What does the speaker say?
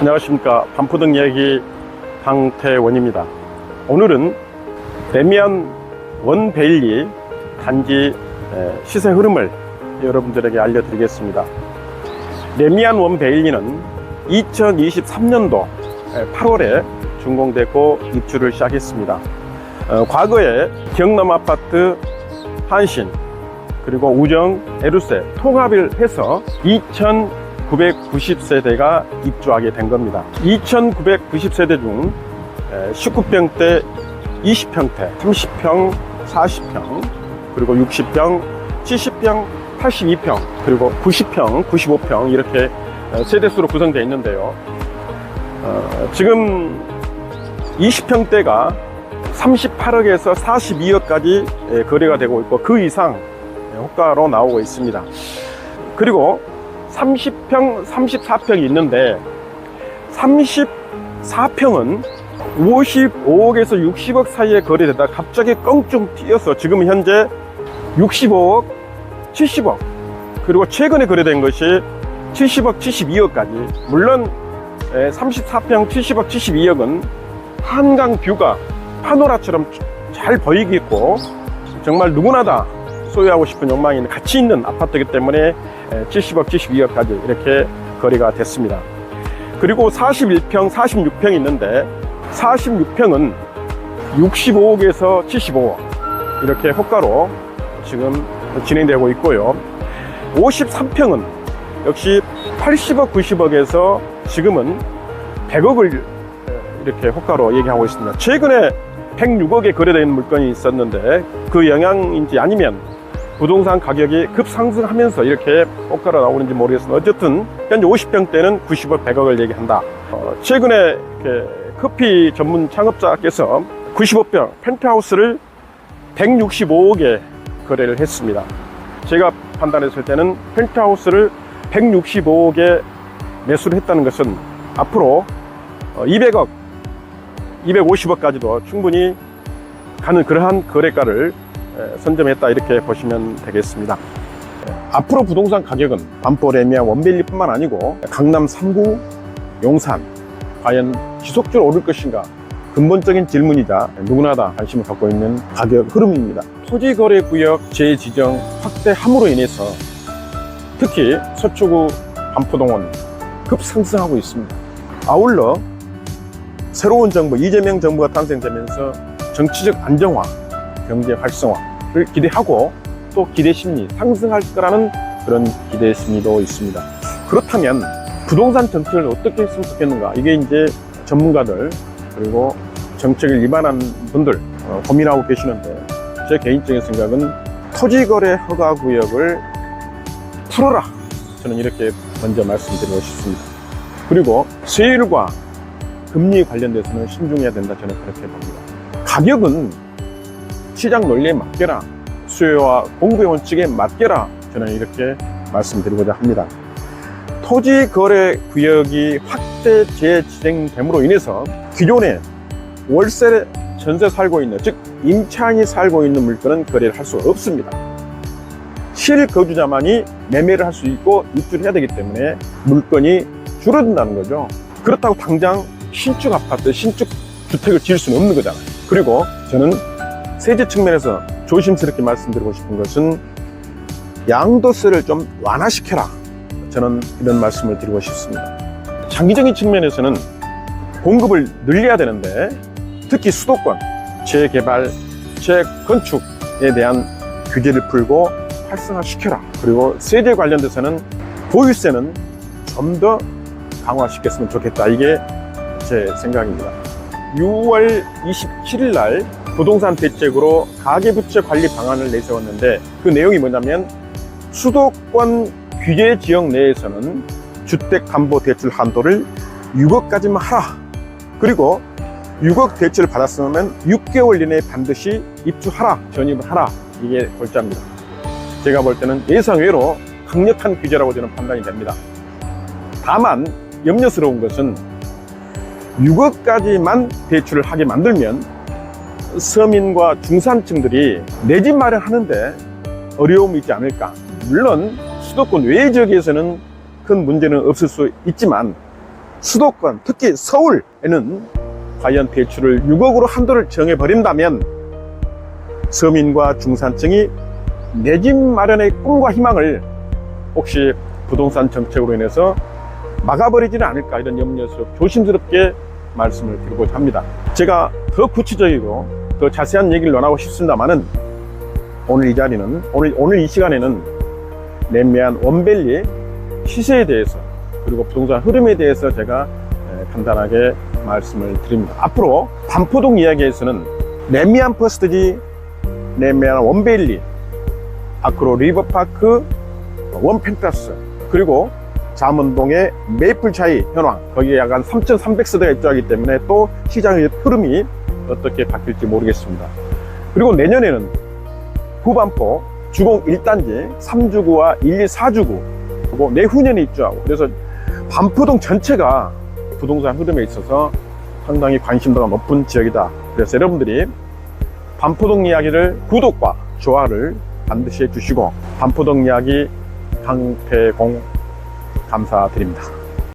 안녕하십니까. 반포동 이야기 강태원입니다. 오늘은 레미안 원베일리 단지 시세 흐름을 여러분들에게 알려드리겠습니다. 레미안 원베일리는 2023년도 8월에 준공되고 입주를 시작했습니다. 과거에 경남아파트, 한신, 그리고 우정, 에루세 통합을 해서 2,990세대가 입주하게 된 겁니다. 2,990세대 중 19평대, 20평대, 30평, 40평, 그리고 60평, 70평, 82평, 그리고 90평, 95평 이렇게 세대수로 구성되어 있는데요. 지금 20평대가 38억에서 42억까지 거래가 되고 있고 그 이상 호가로 나오고 있습니다. 그리고 30평, 34평이 있는데 34평은 55억에서 60억 사이에 거래되다 갑자기 껑충 튀어서 지금 현재 65억, 70억, 그리고 최근에 거래된 것이 70억, 72억까지. 물론 34평 70억, 72억은 한강 뷰가 파노라처럼 잘 보이겠고 정말 누구나 다 소유하고 싶은 욕망이 있는 가치 있는 아파트이기 때문에 70억, 72억까지 이렇게 거래가 됐습니다. 그리고 41평, 46평이 있는데 46평은 65억에서 75억 이렇게 호가로 지금 진행되고 있고요. 53평은 역시 80억, 90억에서 지금은 100억을 이렇게 호가로 얘기하고 있습니다. 최근에 106억에 거래되는 물건이 있었는데 그 영향인지 아니면 부동산 가격이 급상승하면서 이렇게 호가로 나오는지 모르겠습니다. 어쨌든 현재 50평대는 90억, 100억을 얘기한다. 최근에 커피 전문 창업자께서 95평 펜트하우스를 165억에 거래를 했습니다. 제가 판단했을 때는 펜트하우스를 165억에 매수를 했다는 것은 앞으로 200억, 250억까지도 충분히 가는 그러한 거래가를 선점했다 이렇게 보시면 되겠습니다. 앞으로 부동산 가격은 반포 레미안 원베일리 뿐만 아니고 강남 3구, 용산 과연 지속적으로 오를 것인가 근본적인 질문이자 누구나 다 관심을 갖고 있는 가격 흐름입니다. 토지거래구역 재지정 확대함으로 인해서 특히 서초구 반포동은 급상승하고 있습니다. 아울러 새로운 정부, 이재명 정부가 탄생되면서 정치적 안정화, 경제 활성화를 기대하고 또 기대심리 상승할 거라는 그런 기대심리도 있습니다. 그렇다면 부동산 정책을 어떻게 했으면 좋겠는가? 이게 이제 전문가들 그리고 정책을 위반한 분들 고민하고 계시는데 제 개인적인 생각은 토지거래 허가구역을 풀어라. 저는 이렇게 먼저 말씀드리고 싶습니다. 그리고 세율과 금리 관련돼서는 신중해야 된다. 저는 그렇게 봅니다. 가격은 시장 논리에 맡겨라. 수요와 공급의 원칙에 맡겨라. 저는 이렇게 말씀드리고자 합니다. 토지거래구역이 확대 재지정됨으로 인해서 기존에 월세 전세 살고 있는, 즉 임차인이 살고 있는 물건은 거래를 할 수 없습니다. 실거주자만이 매매를 할 수 있고 입주를 해야 되기 때문에 물건이 줄어든다는 거죠. 그렇다고 당장 신축 아파트, 신축 주택을 지을 수는 없는 거잖아요. 그리고 저는 세제 측면에서 조심스럽게 말씀드리고 싶은 것은 양도세를 좀 완화시켜라. 저는 이런 말씀을 드리고 싶습니다. 장기적인 측면에서는 공급을 늘려야 되는데 특히 수도권 재개발, 재건축에 대한 규제를 풀고 활성화시켜라. 그리고 세제 관련돼서는 보유세는 좀 더 강화시켰으면 좋겠다. 이게 제 생각입니다. 6월 27일 날 부동산 대책으로 가계부채 관리 방안을 내세웠는데 그 내용이 뭐냐면 수도권 규제 지역 내에서는 주택담보대출 한도를 6억까지만 하라. 그리고 6억 대출을 받았으면 6개월 이내에 반드시 입주하라, 전입을 하라. 이게 골자입니다. 제가 볼 때는 예상외로 강력한 규제라고 저는 판단이 됩니다. 다만 염려스러운 것은 6억까지만 대출을 하게 만들면 서민과 중산층들이 내 집 마련하는데 어려움이 있지 않을까. 물론 수도권 외 지역에서는 큰 문제는 없을 수 있지만 수도권, 특히 서울에는 과연 대출을 6억으로 한도를 정해버린다면 서민과 중산층이 내 집 마련의 꿈과 희망을 혹시 부동산 정책으로 인해서 막아버리지는 않을까, 이런 염려에서 조심스럽게 말씀을 드리고자 합니다. 제가 더 구체적이고 더 자세한 얘기를 논하고 싶습니다만은 오늘 이 자리는, 오늘 이 시간에는 램미안 원밸리 시세에 대해서 그리고 부동산 흐름에 대해서 제가 간단하게 말씀을 드립니다. 앞으로 반포동 이야기에서는 램미안 퍼스트지, 램미안 원밸리, 아크로 리버파크, 원펜타스, 그리고 잠원동의 메이플차이 현황, 거기에 약간 3,300세대가 입주하기 때문에 또 시장의 흐름이 어떻게 바뀔지 모르겠습니다. 그리고 내년에는 후반포 주공 1단지 3주구와 1, 4주구, 그리고 내후년에 입주하고, 그래서 반포동 전체가 부동산 흐름에 있어서 상당히 관심도가 높은 지역이다. 그래서 여러분들이 반포동 이야기를 구독과 좋아요를 반드시 해주시고, 반포동 이야기 강태공 감사드립니다.